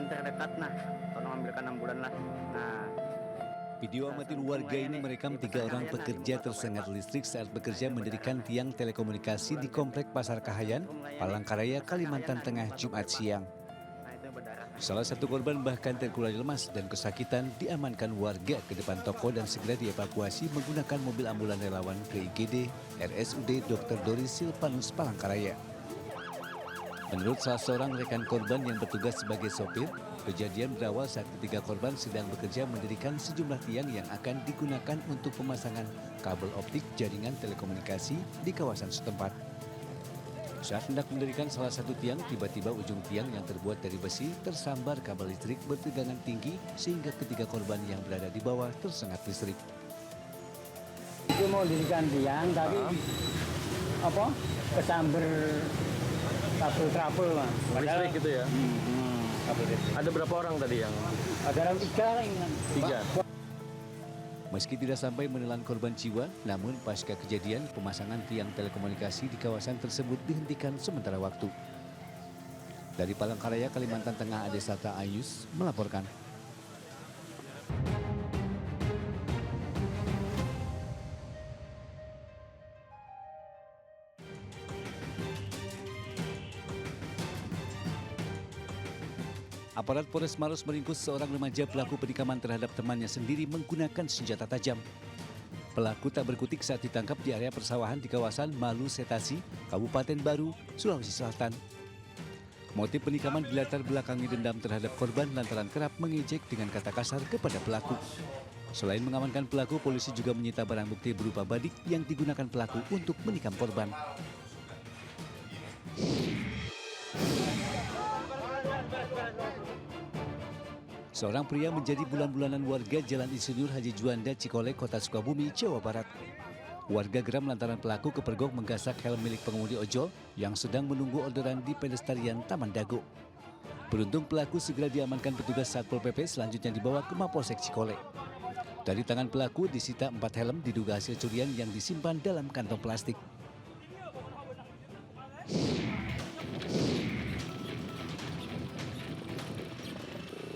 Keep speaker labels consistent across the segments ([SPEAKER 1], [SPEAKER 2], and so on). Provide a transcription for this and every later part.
[SPEAKER 1] yang terdekat nah, tolong ambilkan ambulan lah. Nah,
[SPEAKER 2] Video amatir warga ini merekam 3 orang pekerja tersengat listrik saat bekerja mendirikan tiang telekomunikasi di Komplek Pasar Kahayan, Palangkaraya, Kalimantan Tengah, Jumat siang.
[SPEAKER 1] Nah, itu yang berdarah.
[SPEAKER 2] Salah satu korban bahkan terkulai lemas dan kesakitan diamankan warga ke depan toko dan segera dievakuasi menggunakan mobil ambulan relawan ke IGD RSUD Dr. Doris Silvanus Palangkaraya. Menurut salah seorang rekan korban yang bertugas sebagai sopir, kejadian berawal saat ketiga korban sedang bekerja mendirikan sejumlah tiang yang akan digunakan untuk pemasangan kabel optik jaringan telekomunikasi di kawasan setempat. Saat hendak mendirikan salah satu tiang, tiba-tiba ujung tiang yang terbuat dari besi tersambar kabel listrik bertegangan tinggi sehingga ketiga korban yang berada di bawah tersengat listrik.
[SPEAKER 3] Itu mau dirikan tiang, tapi kesamber kabel-kabel lah.
[SPEAKER 4] Listrik gitu ya?
[SPEAKER 3] Kabel listrik.
[SPEAKER 4] Ada berapa orang tadi yang?
[SPEAKER 3] Ada 3
[SPEAKER 4] Tiga.
[SPEAKER 2] Meski tidak sampai menelan korban jiwa, namun pasca kejadian pemasangan tiang telekomunikasi di kawasan tersebut dihentikan sementara waktu. Dari Palangkaraya, Kalimantan Tengah, Adesata Ayus melaporkan. Aparat Polres Maros meringkus seorang remaja pelaku penikaman terhadap temannya sendiri menggunakan senjata tajam. Pelaku tak berkutik saat ditangkap di area persawahan di kawasan Malu Setasi, Kabupaten Baru, Sulawesi Selatan. Motif penikaman dilatar belakangi dendam terhadap korban lantaran kerap mengejek dengan kata kasar kepada pelaku. Selain mengamankan pelaku, polisi juga menyita barang bukti berupa badik yang digunakan pelaku untuk menikam korban. Seorang pria menjadi bulan-bulanan warga Jalan Insinyur Haji Juanda, Cikole, Kota Sukabumi, Jawa Barat. Warga geram lantaran pelaku kepergok menggasak helm milik pengemudi ojol yang sedang menunggu orderan di pedestrian Taman Dago. Beruntung pelaku segera diamankan petugas Satpol PP, selanjutnya dibawa ke Mapolsek Cikole. Dari tangan pelaku disita 4 helm diduga hasil curian yang disimpan dalam kantong plastik.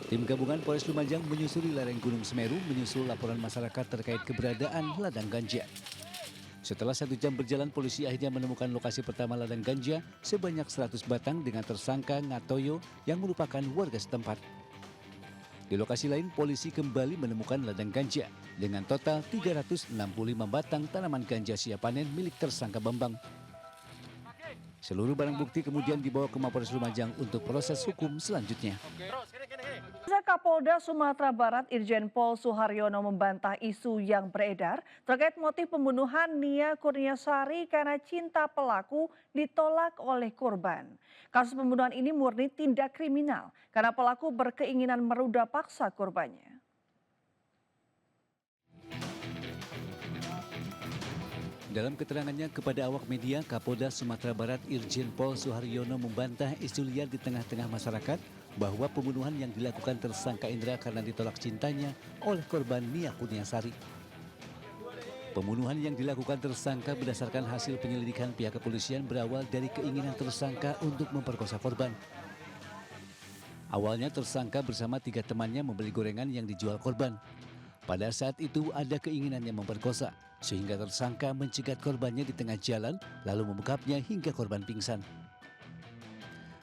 [SPEAKER 2] Tim gabungan Polres Lumajang menyusuri lereng Gunung Semeru menyusul laporan masyarakat terkait keberadaan ladang ganja. Setelah 1 jam berjalan, polisi akhirnya menemukan lokasi pertama ladang ganja sebanyak 100 batang dengan tersangka Ngatoyo yang merupakan warga setempat. Di lokasi lain, polisi kembali menemukan ladang ganja dengan total 365 batang tanaman ganja siap panen milik tersangka Bambang. Seluruh barang bukti kemudian dibawa ke Mapolres Lumajang untuk proses hukum selanjutnya.
[SPEAKER 5] Kapolda Sumatera Barat Irjen Pol Suharyono membantah isu yang beredar terkait motif pembunuhan Nia Kurniasari karena cinta pelaku ditolak oleh korban. Kasus pembunuhan ini murni tindak kriminal karena pelaku berkeinginan meruda paksa korbannya.
[SPEAKER 2] Dalam keterangannya kepada awak media, Kapolda Sumatera Barat Irjen Pol Suharyono membantah isu liar di tengah-tengah masyarakat bahwa pembunuhan yang dilakukan tersangka Indra karena ditolak cintanya oleh korban Nia Kurniasari. Pembunuhan yang dilakukan tersangka berdasarkan hasil penyelidikan pihak kepolisian berawal dari keinginan tersangka untuk memperkosa korban. Awalnya tersangka bersama 3 temannya membeli gorengan yang dijual korban. Pada saat itu ada keinginannya memperkosa, sehingga tersangka mencegat korbannya di tengah jalan lalu membekapnya hingga korban pingsan.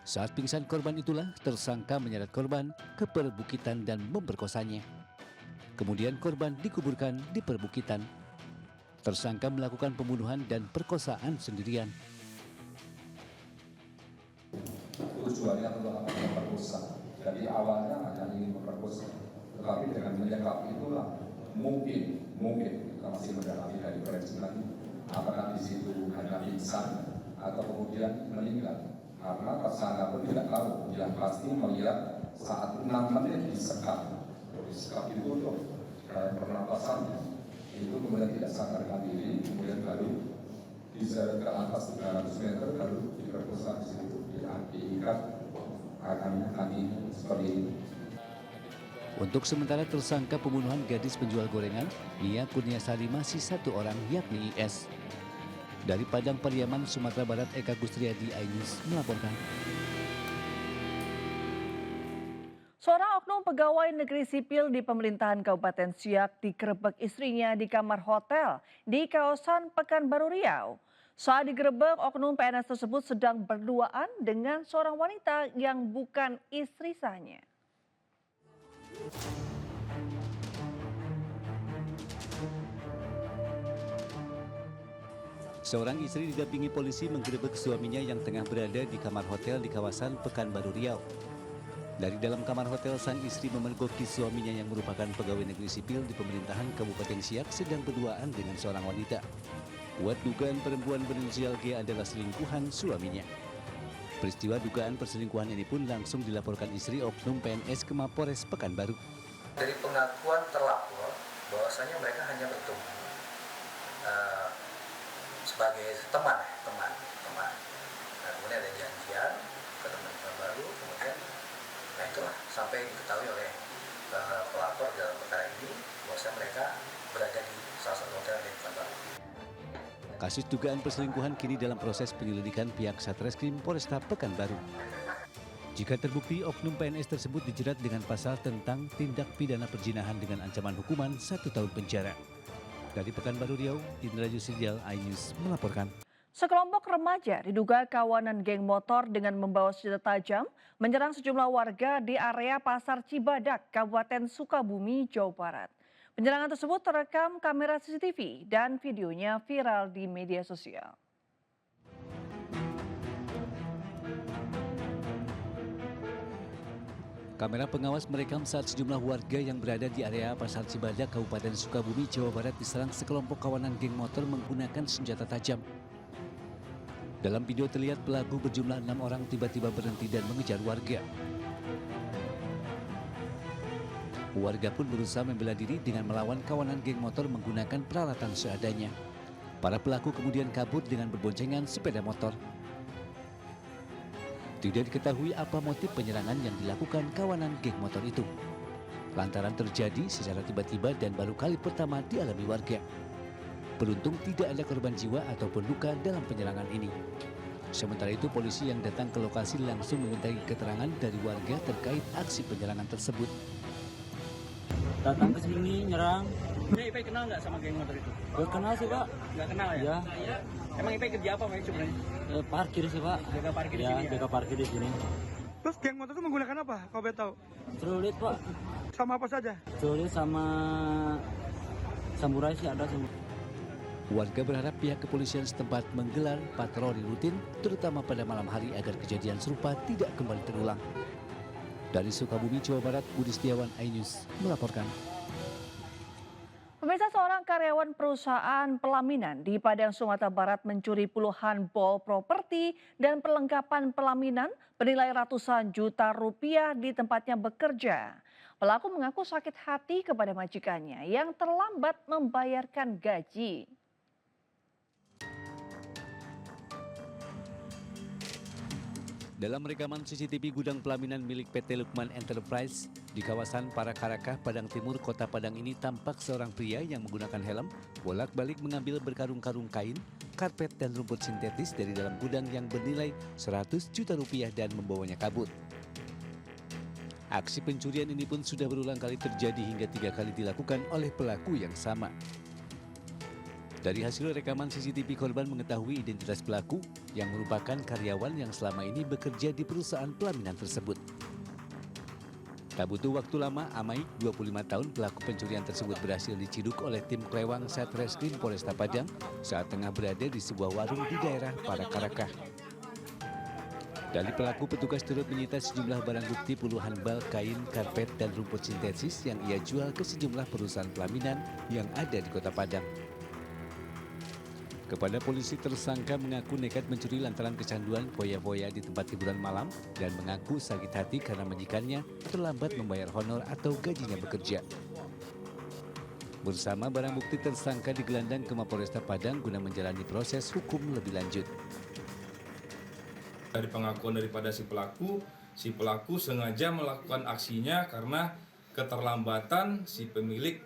[SPEAKER 2] Saat pingsan korban itulah tersangka menyeret korban ke perbukitan dan memperkosanya. Kemudian korban dikuburkan di perbukitan. Tersangka melakukan pembunuhan dan perkosaan sendirian.
[SPEAKER 6] Tujuannya untuk memperkosa. Jadi awalnya hanya ingin memperkosa. Tetapi dengan menyekap itulah mungkin kita masih mendalami dari forensik lagi. Apakah di situ hanya pingsan atau kemudian meninggal? Karena tersangka pun tidak tahu, yang pasti melihat saat 6 menit disekap itu untuk pernapasannya, itu kemudian tidak sadarkan diri, kemudian baru diseret ke atas 300 meter, baru diperkosa di situ, diikat akan kaki seperti ini.
[SPEAKER 2] Untuk sementara tersangka pembunuhan gadis penjual gorengan, Nia Kurniasari masih 1 orang yakni IS. Dari Padang Pariaman, Sumatera Barat, Eka Gustriadi, iNews melaporkan.
[SPEAKER 5] Seorang oknum pegawai negeri sipil di pemerintahan Kabupaten Siak digerebek istrinya di kamar hotel di kawasan Pekanbaru Riau. Saat digerebek, oknum PNS tersebut sedang berduaan dengan seorang wanita yang bukan istri sahnya.
[SPEAKER 2] Seorang istri didampingi polisi menggerebek suaminya yang tengah berada di kamar hotel di kawasan Pekanbaru Riau. Dari dalam kamar hotel, sang istri memergoki suaminya yang merupakan pegawai negeri sipil di pemerintahan Kabupaten Siak sedang berduaan dengan seorang wanita. Kuat dugaan perempuan berinisial G adalah selingkuhan suaminya. Peristiwa dugaan perselingkuhan ini pun langsung dilaporkan istri oknum PNS ke Mapores Pekanbaru.
[SPEAKER 7] Dari pengakuan terlapor bahwasanya mereka hanya bertemu sebagai teman. Nah, kemudian ada janjian ketemu di Pekanbaru, kemudian nah itulah sampai diketahui oleh pelapor dalam perkara ini bahwasanya mereka berada di salah satu hotel di Pekanbaru.
[SPEAKER 2] Kasus dugaan perselingkuhan kini dalam proses penyelidikan pihak Satreskrim Polresta Pekanbaru. Jika terbukti, oknum PNS tersebut dijerat dengan pasal tentang tindak pidana perzinahan dengan ancaman hukuman 1 tahun penjara. Dari Pekanbaru Riau, Indra Yusrial, iNews melaporkan.
[SPEAKER 5] Sekelompok remaja diduga kawanan geng motor dengan membawa senjata tajam menyerang sejumlah warga di area Pasar Cibadak, Kabupaten Sukabumi, Jawa Barat. Penyerangan tersebut terekam kamera CCTV dan videonya viral di media sosial.
[SPEAKER 2] Kamera pengawas merekam saat sejumlah warga yang berada di area Pasar Cibadak, Kabupaten Sukabumi, Jawa Barat diserang sekelompok kawanan geng motor menggunakan senjata tajam. Dalam video terlihat pelaku berjumlah 6 orang tiba-tiba berhenti dan mengejar warga. Warga pun berusaha membela diri dengan melawan kawanan geng motor menggunakan peralatan seadanya. Para pelaku kemudian kabur dengan berboncengan sepeda motor. Tidak diketahui apa motif penyerangan yang dilakukan kawanan geng motor itu. Lantaran terjadi secara tiba-tiba dan baru kali pertama dialami warga. Beruntung tidak ada korban jiwa ataupun luka dalam penyerangan ini. Sementara itu polisi yang datang ke lokasi langsung memintai keterangan dari warga terkait aksi penyerangan tersebut.
[SPEAKER 3] Datang ke sini nyerang.
[SPEAKER 8] Ini Ipe kenal nggak sama geng motor itu?
[SPEAKER 3] Gak kenal sih Pak.
[SPEAKER 8] Nggak kenal ya?
[SPEAKER 3] Ya,
[SPEAKER 8] Emang Ipe kerja apa Pak sebenarnya?
[SPEAKER 3] parkir sih Pak.
[SPEAKER 8] Jaga parkir di
[SPEAKER 3] Ya,
[SPEAKER 8] sini ya?
[SPEAKER 3] jaga parkir di sini.
[SPEAKER 9] Terus geng motor itu menggunakan apa? Kau boleh tahu?
[SPEAKER 3] Celurit Pak.
[SPEAKER 9] Sama apa saja?
[SPEAKER 3] Celurit sama samurai sih ada semua.
[SPEAKER 2] Warga berharap pihak kepolisian setempat menggelar patroli rutin, terutama pada malam hari agar kejadian serupa tidak kembali terulang. Dari Sukabumi, Jawa Barat, Budi Setiawan, iNews melaporkan.
[SPEAKER 5] Pemirsa, seorang karyawan perusahaan pelaminan di Padang, Sumatera Barat mencuri puluhan bol properti dan perlengkapan pelaminan bernilai ratusan juta rupiah di tempatnya bekerja. Pelaku mengaku sakit hati kepada majikannya yang terlambat membayarkan gaji.
[SPEAKER 2] Dalam rekaman CCTV gudang pelaminan milik PT Lukman Enterprise di kawasan Parakarakah, Padang Timur, Kota Padang ini tampak seorang pria yang menggunakan helm bolak-balik mengambil berkarung-karung kain, karpet dan rumput sintetis dari dalam gudang yang bernilai 100 juta rupiah dan membawanya kabur. Aksi pencurian ini pun sudah berulang kali terjadi hingga 3 kali dilakukan oleh pelaku yang sama. Dari hasil rekaman CCTV, korban mengetahui identitas pelaku yang merupakan karyawan yang selama ini bekerja di perusahaan pelaminan tersebut. Tak butuh waktu lama, Amai, 25 tahun, pelaku pencurian tersebut berhasil diciduk oleh tim Klewang Satreskrim Polresta Padang saat tengah berada di sebuah warung di daerah Parakarakah. Dari pelaku, petugas turut menyita sejumlah barang bukti puluhan bal kain, karpet, dan rumput sintetis yang ia jual ke sejumlah perusahaan pelaminan yang ada di Kota Padang. Kepada polisi, tersangka mengaku nekat mencuri lantaran kecanduan foya-foya di tempat hiburan malam dan mengaku sakit hati karena majikannya terlambat membayar honor atau gajinya bekerja. Bersama barang bukti, tersangka digelandang ke Mapolresta Padang guna menjalani proses hukum lebih lanjut.
[SPEAKER 10] Dari pengakuan daripada si pelaku sengaja melakukan aksinya karena keterlambatan si pemilik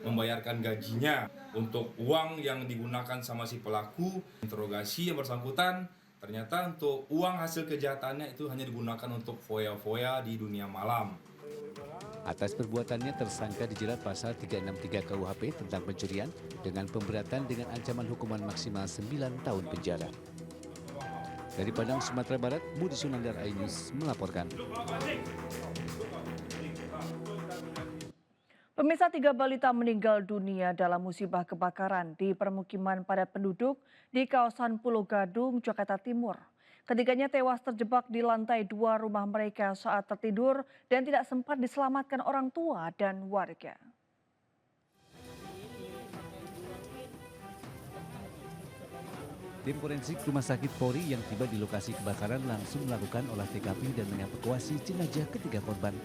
[SPEAKER 10] membayarkan gajinya. Untuk uang yang digunakan sama si pelaku, interogasi yang bersangkutan ternyata untuk uang hasil kejahatannya itu hanya digunakan untuk foya-foya di dunia malam.
[SPEAKER 2] Atas perbuatannya tersangka dijerat pasal 363 KUHP tentang pencurian dengan pemberatan dengan ancaman hukuman maksimal 9 tahun penjara. Dari Padang, Sumatera Barat, Budi Sunandar, iNews melaporkan.
[SPEAKER 5] Pemirsa, 3 balita meninggal dunia dalam musibah kebakaran di permukiman padat penduduk di kawasan Pulau Gadung, Jakarta Timur. Ketiganya tewas terjebak di lantai 2 rumah mereka saat tertidur dan tidak sempat diselamatkan orang tua dan warga.
[SPEAKER 2] Tim forensik Rumah Sakit Polri yang tiba di lokasi kebakaran langsung melakukan olah TKP dan mengevakuasi jenazah ketiga korban.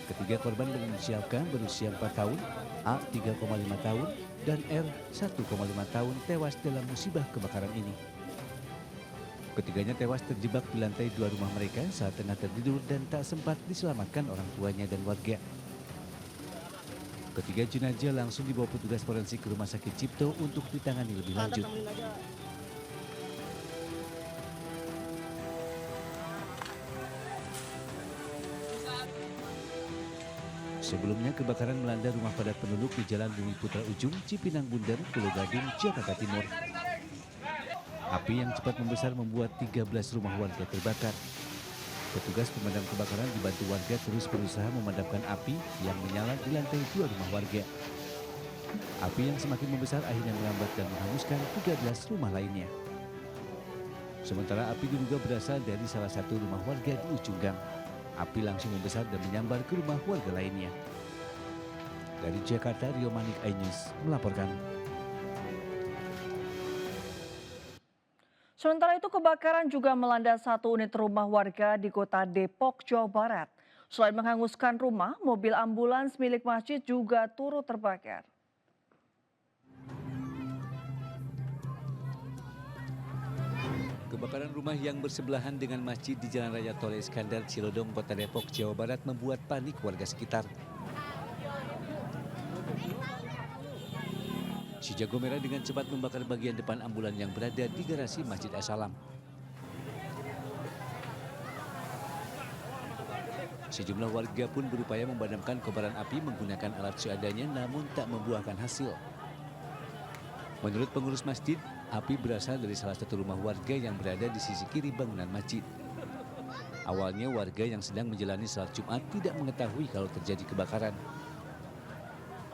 [SPEAKER 2] Ketiga korban berinisial K berusia 4 tahun, A 3,5 tahun, dan R 1,5 tahun tewas dalam musibah kebakaran ini. Ketiganya tewas terjebak di lantai 2 rumah mereka saat tengah tertidur dan tak sempat diselamatkan orang tuanya dan warga. Ketiga jenazah langsung dibawa petugas forensik ke Rumah Sakit Cipto untuk ditangani lebih lanjut. Sebelumnya kebakaran melanda rumah padat penduduk di Jalan Bumi Putra Ujung, Cipinang Bundar, Pulau Gadung, Jakarta Timur. Api yang cepat membesar membuat 13 rumah warga terbakar. Petugas pemadam kebakaran dibantu warga terus berusaha memadamkan api yang menyala di lantai 2 rumah warga. Api yang semakin membesar akhirnya merambat dan menghanguskan 13 rumah lainnya. Sementara api diduga berasal dari salah satu rumah warga di ujung gang. Api langsung membesar dan menyambar ke rumah warga lainnya. Dari Jakarta, Rio Manik, iNews melaporkan.
[SPEAKER 5] Sementara itu kebakaran juga melanda satu unit rumah warga di kota Depok, Jawa Barat. Selain menghanguskan rumah, mobil ambulans milik masjid juga turut terbakar.
[SPEAKER 2] Kebakaran rumah yang bersebelahan dengan masjid di Jalan Raya Tol Iskandar, Cilodong, Kota Depok, Jawa Barat membuat panik warga sekitar. Si jago merah dengan cepat membakar bagian depan ambulan yang berada di garasi Masjid As-Salam. Sejumlah warga pun berupaya memadamkan kobaran api menggunakan alat seadanya namun tak membuahkan hasil. Menurut pengurus masjid, api berasal dari salah satu rumah warga yang berada di sisi kiri bangunan masjid. Awalnya warga yang sedang menjalani salat Jumat tidak mengetahui kalau terjadi kebakaran.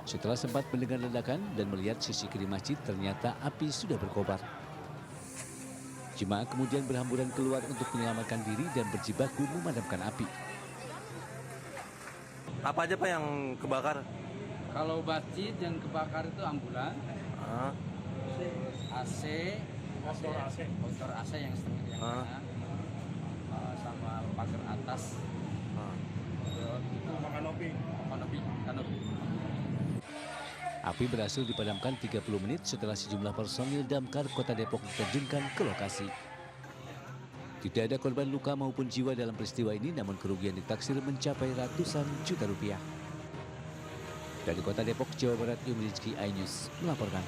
[SPEAKER 2] Setelah sempat mendengar ledakan dan melihat sisi kiri masjid, ternyata api sudah berkobar. Jemaah kemudian berhamburan keluar untuk menyelamatkan diri dan berjibaku memadamkan api.
[SPEAKER 4] Apa aja Pak yang kebakar?
[SPEAKER 3] Kalau masjid yang kebakar itu ambulan, AC, motor AC yang setengah yang kanan, sama pagar atas. Itu kanopi.
[SPEAKER 2] Api berhasil dipadamkan 30 menit setelah sejumlah personil damkar Kota Depok diterjunkan ke lokasi. Tidak ada korban luka maupun jiwa dalam peristiwa ini, namun kerugian ditaksir mencapai ratusan juta rupiah. Dari Kota Depok, Jawa Barat, Yumi Rizky, iNews melaporkan.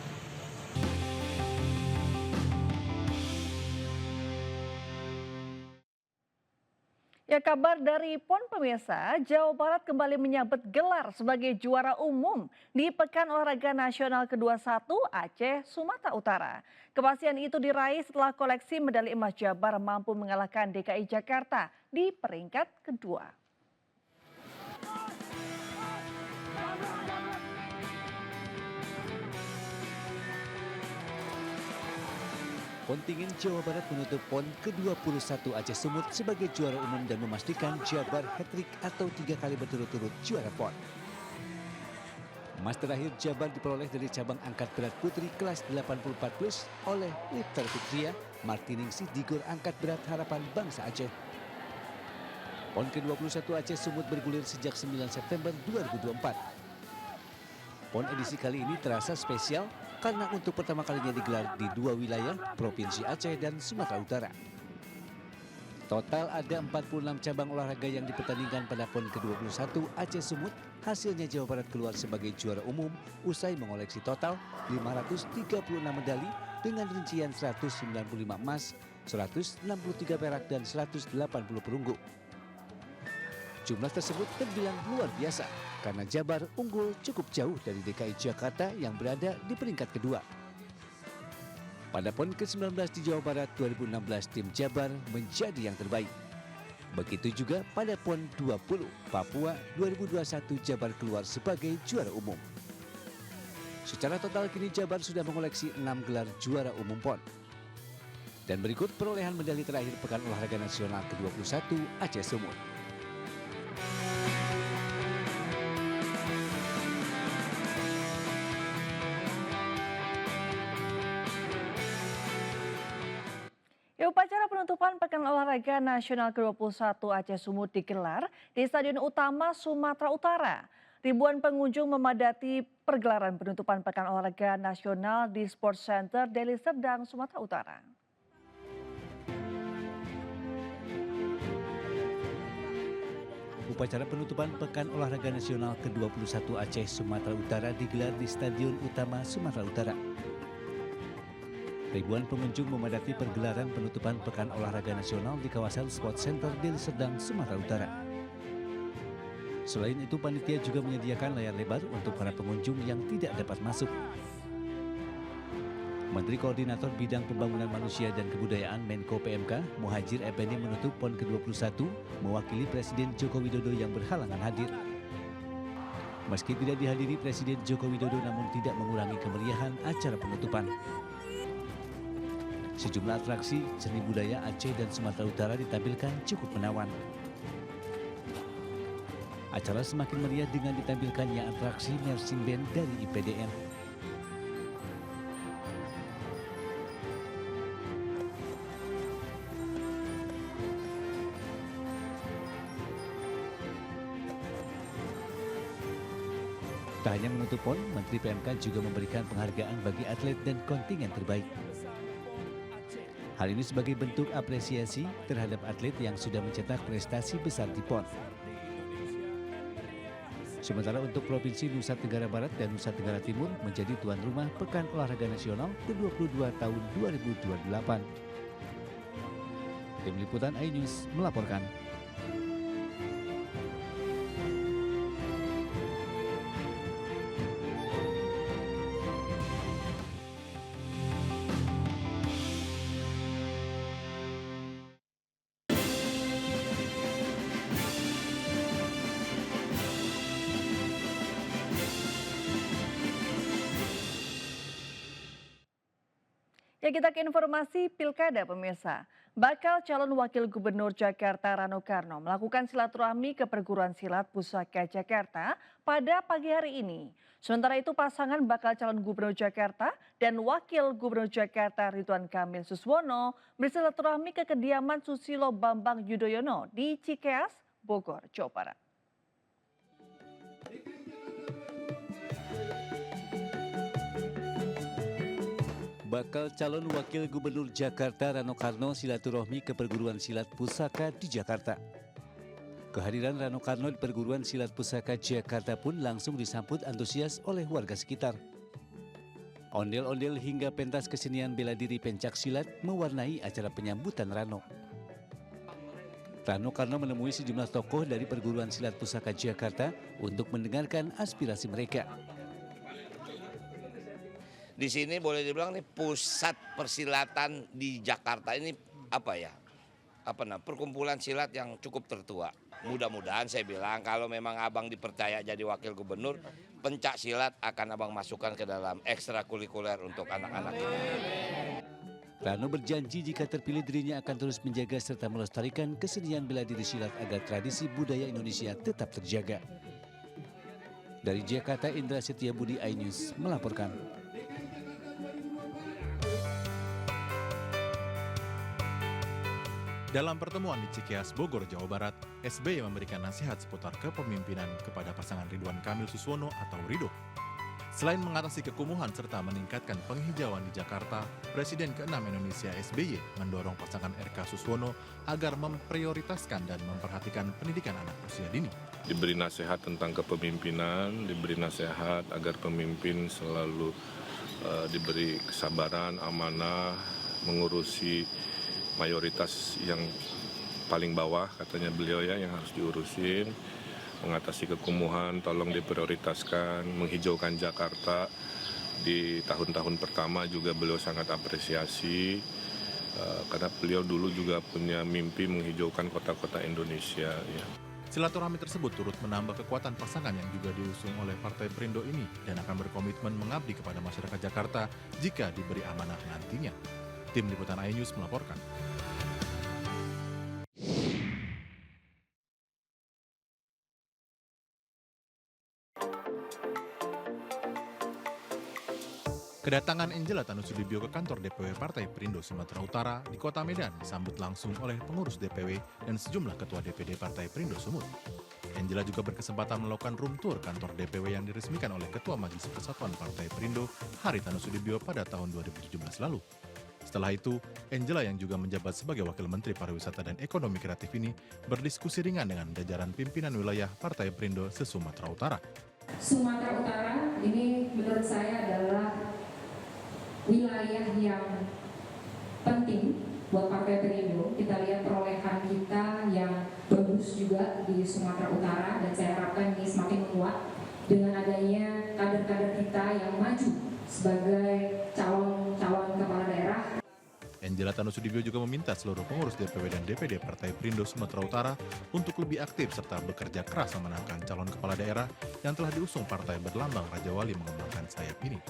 [SPEAKER 5] Ya, kabar dari PON pemirsa, Jawa Barat kembali menyabet gelar sebagai juara umum di Pekan Olahraga Nasional ke-21 Aceh, Sumatera Utara. Kepastian itu diraih setelah koleksi medali emas Jabar mampu mengalahkan DKI Jakarta di peringkat kedua.
[SPEAKER 2] Kontingen Jawa Barat menutup PON ke-21 Aceh Sumut sebagai juara umum dan memastikan Jabar hat-trick atau 3 kali berturut-turut juara PON. Emas terakhir Jabar diperoleh dari cabang angkat berat putri kelas 84 plus oleh lifter Fitria Martiningsih di GOR Angkat Berat Harapan Bangsa Aceh. PON ke-21 Aceh Sumut bergulir sejak 9 September 2024. PON edisi kali ini terasa spesial karena untuk pertama kalinya digelar di 2 wilayah, Provinsi Aceh dan Sumatera Utara. Total ada 46 cabang olahraga yang dipertandingkan pada PON ke-21 Aceh Sumut. Hasilnya Jawa Barat keluar sebagai juara umum usai mengoleksi total 536 medali dengan rincian 195 emas, 163 perak dan 180 perunggu. Jumlah tersebut terbilang luar biasa karena Jabar unggul cukup jauh dari DKI Jakarta yang berada di peringkat kedua. Pada PON ke-19 di Jawa Barat 2016, tim Jabar menjadi yang terbaik. Begitu juga pada PON 20 Papua 2021, Jabar keluar sebagai juara umum. Secara total kini Jabar sudah mengoleksi 6 gelar juara umum PON. Dan berikut perolehan medali terakhir Pekan Olahraga Nasional ke-21 Aceh Sumut.
[SPEAKER 5] Upacara penutupan Pekan Olahraga Nasional ke-21 Aceh Sumut digelar di Stadion Utama Sumatera Utara. Ribuan pengunjung memadati pergelaran penutupan Pekan Olahraga Nasional di Sports Center Deli Serdang, Sumatera Utara.
[SPEAKER 2] Upacara penutupan Pekan Olahraga Nasional ke-21 Aceh Sumatera Utara digelar di Stadion Utama Sumatera Utara. Ribuan pengunjung memadati pergelaran penutupan Pekan Olahraga Nasional di kawasan Sports Center Deli Serdang, Sumatera Utara. Selain itu, panitia juga menyediakan layar lebar untuk para pengunjung yang tidak dapat masuk. Menteri Koordinator Bidang Pembangunan Manusia dan Kebudayaan Menko PMK, Muhadjir Effendi menutup PON ke-21 mewakili Presiden Joko Widodo yang berhalangan hadir. Meski tidak dihadiri Presiden Joko Widodo, namun tidak mengurangi kemeriahan acara penutupan. Sejumlah atraksi seni budaya Aceh dan Sumatera Utara ditampilkan cukup menawan. Acara semakin meriah dengan ditampilkannya atraksi marching band dari IPDN. Tak hanya menutup PON, Menteri PMK juga memberikan penghargaan bagi atlet dan kontingen terbaik. Hal ini sebagai bentuk apresiasi terhadap atlet yang sudah mencetak prestasi besar di PON. Sementara untuk Provinsi Nusa Tenggara Barat dan Nusa Tenggara Timur menjadi tuan rumah Pekan Olahraga Nasional ke-22 tahun 2028. Tim Liputan iNews melaporkan.
[SPEAKER 5] Ya, kita ke informasi Pilkada pemirsa. Bakal calon wakil gubernur Jakarta Rano Karno melakukan silaturahmi ke perguruan silat Pusaka Jakarta pada pagi hari ini. Sementara itu pasangan bakal calon gubernur Jakarta dan wakil gubernur Jakarta Ridwan Kamil Suswono bersilaturahmi ke kediaman Susilo Bambang Yudhoyono di Cikeas, Bogor, Jawa Barat.
[SPEAKER 2] Bakal calon wakil gubernur Jakarta Rano Karno silaturahmi ke perguruan silat Pusaka di Jakarta. Kehadiran Rano Karno di perguruan silat Pusaka Jakarta pun langsung disambut antusias oleh warga sekitar. Ondel-ondel hingga pentas kesenian bela diri pencak silat mewarnai acara penyambutan Rano. Rano Karno menemui sejumlah tokoh dari perguruan silat Pusaka Jakarta untuk mendengarkan aspirasi mereka.
[SPEAKER 11] Di sini boleh dibilang nih pusat persilatan di Jakarta ini perkumpulan silat yang cukup tertua. Mudah-mudahan saya bilang kalau memang abang dipercaya jadi wakil gubernur, pencak silat akan abang masukkan ke dalam ekstrakurikuler untuk anak-anak kita.
[SPEAKER 2] Rano berjanji jika terpilih dirinya akan terus menjaga serta melestarikan kesenian bela diri silat agar tradisi budaya Indonesia tetap terjaga. Dari Jakarta, Indra Setiabudi, iNews melaporkan.
[SPEAKER 12] Dalam pertemuan di Cikeas, Bogor, Jawa Barat, SBY memberikan nasihat seputar kepemimpinan kepada pasangan Ridwan Kamil Suswono atau Ridho. Selain mengatasi kekumuhan serta meningkatkan penghijauan di Jakarta, Presiden ke-6 Indonesia SBY mendorong pasangan RK Suswono agar memprioritaskan dan memperhatikan pendidikan anak usia dini.
[SPEAKER 13] Diberi nasihat tentang kepemimpinan, diberi nasihat agar pemimpin selalu diberi kesabaran, amanah, mengurusi mayoritas yang paling bawah katanya beliau ya yang harus diurusin, mengatasi kekumuhan, tolong diprioritaskan, menghijaukan Jakarta. Di tahun-tahun pertama juga beliau sangat apresiasi karena beliau dulu juga punya mimpi menghijaukan kota-kota Indonesia. Ya.
[SPEAKER 12] Silaturahmi tersebut turut menambah kekuatan pasangan yang juga diusung oleh Partai Perindo ini dan akan berkomitmen mengabdi kepada masyarakat Jakarta jika diberi amanah nantinya. Tim Liputan iNews melaporkan. Kedatangan Angela Tanusudibio ke kantor DPW Partai Perindo Sumatera Utara di Kota Medan disambut langsung oleh pengurus DPW dan sejumlah ketua DPD Partai Perindo Sumut. Angela juga berkesempatan melakukan room tour kantor DPW yang diresmikan oleh Ketua Majelis Persatuan Partai Perindo Hari Tanusudibio pada tahun 2017 lalu. Setelah itu, Angela yang juga menjabat sebagai Wakil Menteri Pariwisata dan Ekonomi Kreatif ini berdiskusi ringan dengan jajaran pimpinan wilayah Partai Perindo se-Sumatera Utara.
[SPEAKER 14] Sumatera Utara ini menurut saya adalah wilayah yang penting buat Partai Perindo. Kita lihat perolehan kita yang bagus juga di Sumatera Utara dan saya harapkan ini semakin menguat dengan adanya kader-kader kita yang maju sebagai calon kepala daerah.
[SPEAKER 12] Angela Tanusudibio juga meminta seluruh pengurus DPW dan DPD Partai Perindo Sumatera Utara untuk lebih aktif serta bekerja keras memenangkan calon kepala daerah yang telah diusung partai berlambang Raja Wali mengembangkan sayap ini.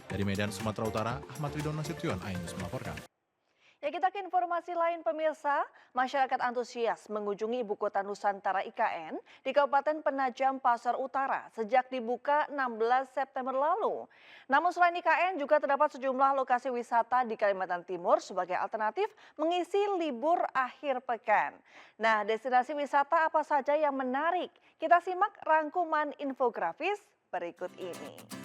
[SPEAKER 12] Dari Medan, Sumatera Utara, Ahmad Ridwan Nasution, iNews melaporkan.
[SPEAKER 5] Ya, kita ke informasi lain pemirsa. Masyarakat antusias mengunjungi Ibu Kota Nusantara IKN di Kabupaten Penajam Pasar Utara sejak dibuka 16 September lalu. Namun selain IKN juga terdapat sejumlah lokasi wisata di Kalimantan Timur sebagai alternatif mengisi libur akhir pekan. Nah, destinasi wisata apa saja yang menarik? Kita simak rangkuman infografis berikut ini.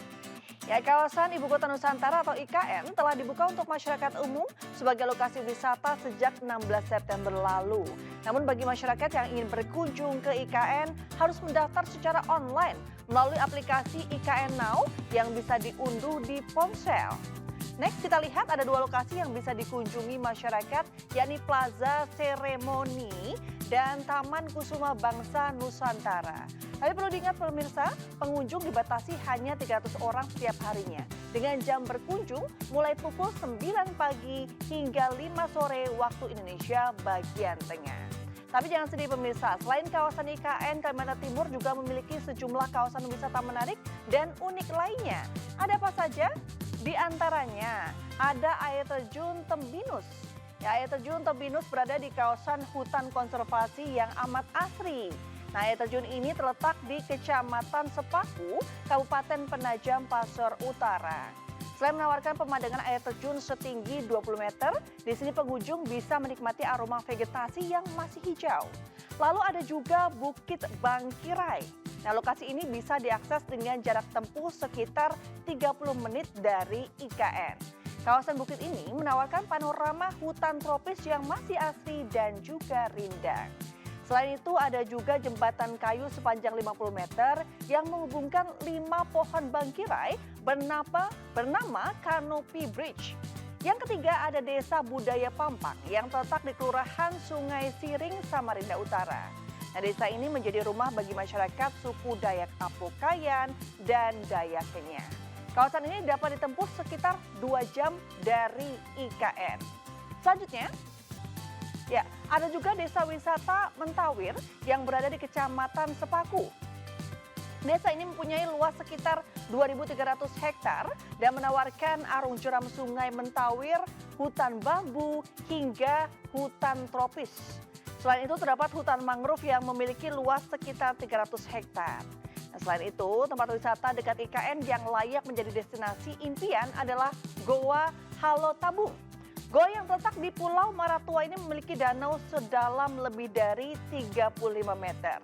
[SPEAKER 5] Ya, kawasan Ibu Kota Nusantara atau IKN telah dibuka untuk masyarakat umum sebagai lokasi wisata sejak 16 September lalu. Namun bagi masyarakat yang ingin berkunjung ke IKN harus mendaftar secara online melalui aplikasi IKN Now yang bisa diunduh di ponsel. Next kita lihat ada dua lokasi yang bisa dikunjungi masyarakat, yakni Plaza Seremoni dan Taman Kusuma Bangsa Nusantara. Tapi perlu diingat pemirsa, pengunjung dibatasi hanya 300 orang setiap harinya. Dengan jam berkunjung mulai pukul 9 pagi hingga 5 sore waktu Indonesia bagian tengah. Tapi jangan sedih pemirsa, selain kawasan IKN, Kalimantan Timur juga memiliki sejumlah kawasan wisata menarik dan unik lainnya. Ada apa saja? Di antaranya ada air terjun Tembinus. Ya, air terjun Tembinus berada di kawasan hutan konservasi yang amat asri. Nah, air terjun ini terletak di Kecamatan Sepaku, Kabupaten Penajam Pasar Utara. Selain menawarkan pemandangan air terjun setinggi 20 meter, di sini pengunjung bisa menikmati aroma vegetasi yang masih hijau. Lalu ada juga Bukit Bangkirai. Nah, lokasi ini bisa diakses dengan jarak tempuh sekitar 30 menit dari IKN. Kawasan bukit ini menawarkan panorama hutan tropis yang masih asri dan juga rindang. Selain itu ada juga jembatan kayu sepanjang 50 meter yang menghubungkan 5 pohon bangkirai bernama Canopy Bridge. Yang ketiga ada Desa Budaya Pampang yang terletak di Kelurahan Sungai Siring, Samarinda Utara. Nah, desa ini menjadi rumah bagi masyarakat suku Dayak Apokayan dan Dayak Kenyah. Kawasan ini dapat ditempuh sekitar 2 jam dari IKN. Selanjutnya, ya, ada juga desa wisata Mentawir yang berada di Kecamatan Sepaku. Desa ini mempunyai luas sekitar 2.300 hektar dan menawarkan arung jeram sungai Mentawir, hutan bambu, hingga hutan tropis. Selain itu terdapat hutan mangrove yang memiliki luas sekitar 300 hektar. Nah, selain itu tempat wisata dekat IKN yang layak menjadi destinasi impian adalah Goa Halotabung. Goa yang terletak di Pulau Maratua ini memiliki danau sedalam lebih dari 35 meter.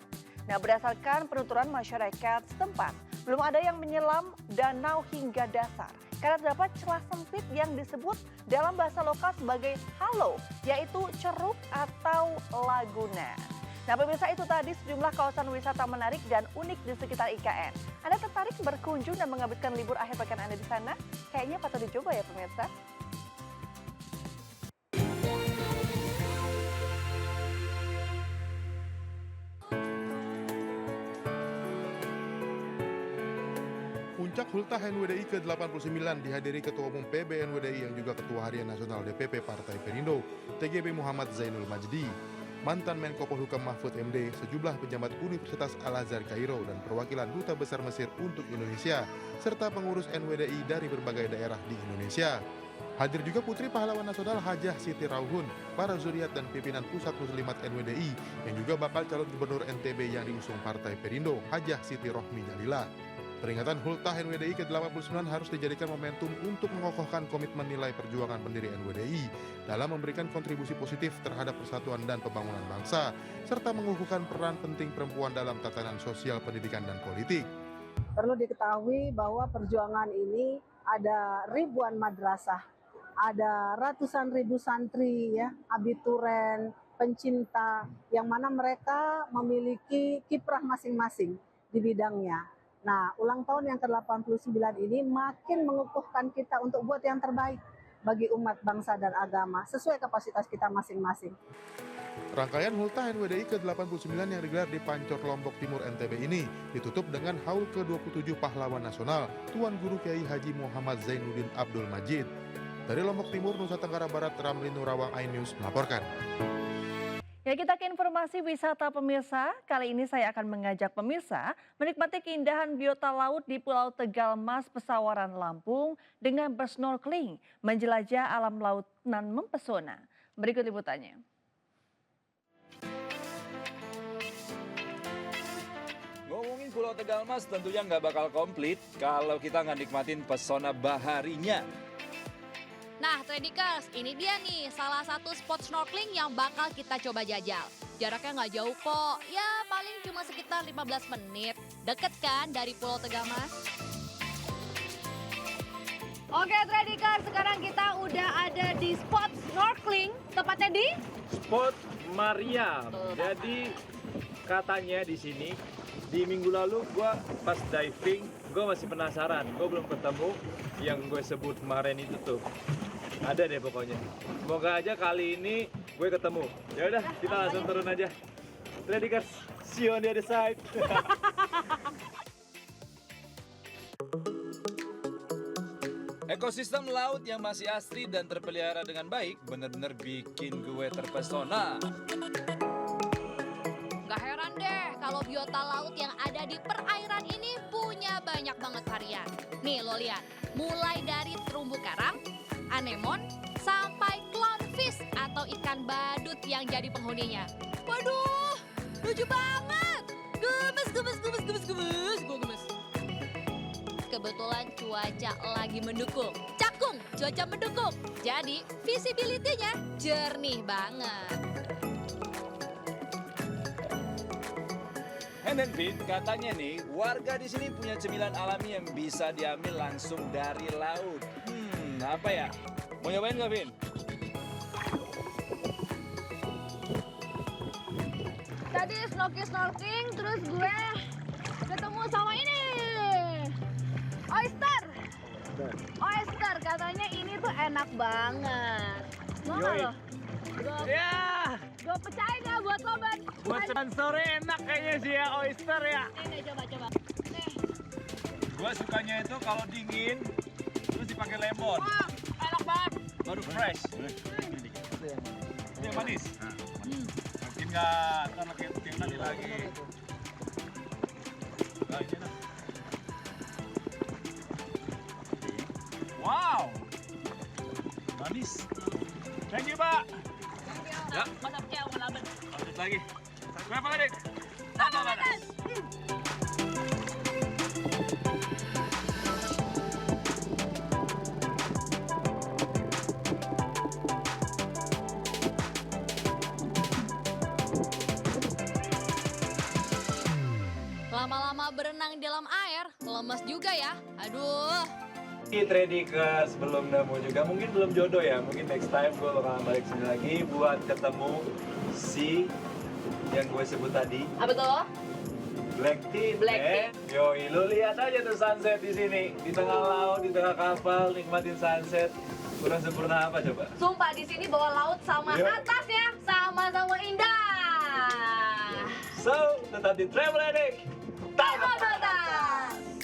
[SPEAKER 5] Nah, berdasarkan penuturan masyarakat setempat, belum ada yang menyelam danau hingga dasar karena terdapat celah sempit yang disebut dalam bahasa lokal sebagai halo, yaitu ceruk atau laguna. Nah, pemirsa, itu tadi sejumlah kawasan wisata menarik dan unik di sekitar IKN. Anda tertarik berkunjung dan menghabiskan libur akhir pekan Anda di sana? Kayaknya patut dicoba ya pemirsa.
[SPEAKER 12] Puncak Hultah NWDI ke-89 dihadiri Ketua Umum PB NWDI yang juga Ketua Harian Nasional DPP Partai Perindo, TGB Muhammad Zainul Majdi, mantan Menko Polhukam Mahfud MD, sejumlah pejabat Universitas Al-Azhar Kairo dan perwakilan Duta Besar Mesir untuk Indonesia, serta pengurus NWDI dari berbagai daerah di Indonesia. Hadir juga Putri Pahlawan Nasional Hajah Siti Rauhun, para zuriat dan pimpinan Pusat Muslimat NWDI, yang juga bakal calon gubernur NTB yang diusung Partai Perindo, Hajah Siti Rohmi Jalila. Peringatan Hultah NWDI ke-89 harus dijadikan momentum untuk mengokohkan komitmen nilai perjuangan pendiri NWDI dalam memberikan kontribusi positif terhadap persatuan dan pembangunan bangsa, serta mengukuhkan peran penting perempuan dalam tatanan sosial, pendidikan, dan politik.
[SPEAKER 15] Perlu diketahui bahwa perjuangan ini ada ribuan madrasah, ada ratusan ribu santri, ya, abituren, pencinta, yang mana mereka memiliki kiprah masing-masing di bidangnya. Nah, ulang tahun yang ke-89 ini makin mengukuhkan kita untuk buat yang terbaik bagi umat bangsa dan agama, sesuai kapasitas kita masing-masing.
[SPEAKER 12] Rangkaian Hultah NWDI ke-89 yang digelar di Pancor Lombok Timur NTB ini ditutup dengan haul ke-27 Pahlawan Nasional, Tuan Guru Kiai Haji Muhammad Zainuddin Abdul Majid. Dari Lombok Timur, Nusa Tenggara Barat, Ramli Nurawang, iNews melaporkan.
[SPEAKER 5] Ya, kita ke informasi wisata pemirsa. Kali ini saya akan mengajak pemirsa menikmati keindahan biota laut di Pulau Tegal Mas, Pesawaran, Lampung dengan bersnorkeling, menjelajah alam laut nan mempesona. Berikut liputannya.
[SPEAKER 16] Ngomongin Pulau Tegal Mas tentunya nggak bakal komplit kalau kita nggak nikmatin pesona baharinya.
[SPEAKER 17] Nah, Tradikers, ini dia nih salah satu spot snorkeling yang bakal kita coba jajal. Jaraknya nggak jauh kok, ya paling cuma sekitar 15 menit. Deket kan dari Pulau Tegal Mas? Oke Tradikers, sekarang kita udah ada di spot snorkeling, tepatnya di?
[SPEAKER 18] Spot Mariam. Jadi katanya di sini, di minggu lalu gue pas diving, gue masih penasaran, gue belum ketemu yang gue sebut kemarin itu tuh. Ada deh pokoknya. Semoga aja kali ini gue ketemu. Ya udah, kita langsung turun aja. Tradikers, see you on the other side.
[SPEAKER 16] Ekosistem laut yang masih asri dan terpelihara dengan baik bener-bener bikin gue terpesona.
[SPEAKER 17] Gak heran deh kalau biota laut yang ada di perairan ini punya banyak banget varian. Nih lo lihat, mulai dari terumbu karang, anemon, sampai clownfish atau ikan badut yang jadi penghuninya. Waduh, lucu banget. Gemes. Gue gemes. Kebetulan cuaca lagi mendukung. Cakung, cuaca mendukung. Jadi visibility-nya jernih banget.
[SPEAKER 16] And then Vin, katanya nih warga di sini punya cemilan alami yang bisa diambil langsung dari laut. Apa ya? Mau nyobain nggak, Vin?
[SPEAKER 17] Tadi snorkeling, terus gue ketemu sama ini. Oyster, katanya ini tuh enak banget. Mau nggak lo? Gue percaya nggak buat lo, Ban?
[SPEAKER 18] Buat cuman sore enak kayaknya sih ya, oyster ya.
[SPEAKER 17] Nih, coba.
[SPEAKER 18] Gue sukanya itu kalau dingin, terus dipakai lemon.
[SPEAKER 17] Wah, enak banget.
[SPEAKER 18] Baru fresh. Ini yang manis. Mungkin nggak, ntar lagi tim lagi. Nah, ini enak. Wow, manis. Thank you, Pak. Ya. Lanjut lagi. Berapa lagi? Tambah panas.
[SPEAKER 17] Lama-lama berenang di dalam air, lemes juga ya. Aduh.
[SPEAKER 18] Tradikers belum nemu juga, mungkin belum jodoh ya, mungkin next time gue bakal balik sini lagi buat ketemu si yang gue sebut tadi.
[SPEAKER 17] Apa tuh?
[SPEAKER 18] Black Tea. Yoi, lu lihat aja tuh sunset di sini, di tengah laut, di tengah kapal, nikmatin sunset. Kurang sempurna apa coba?
[SPEAKER 17] Sumpah di sini bawah laut sama atasnya sama-sama indah.
[SPEAKER 18] So, tetap di Travel Addict.
[SPEAKER 17] Tambah batas.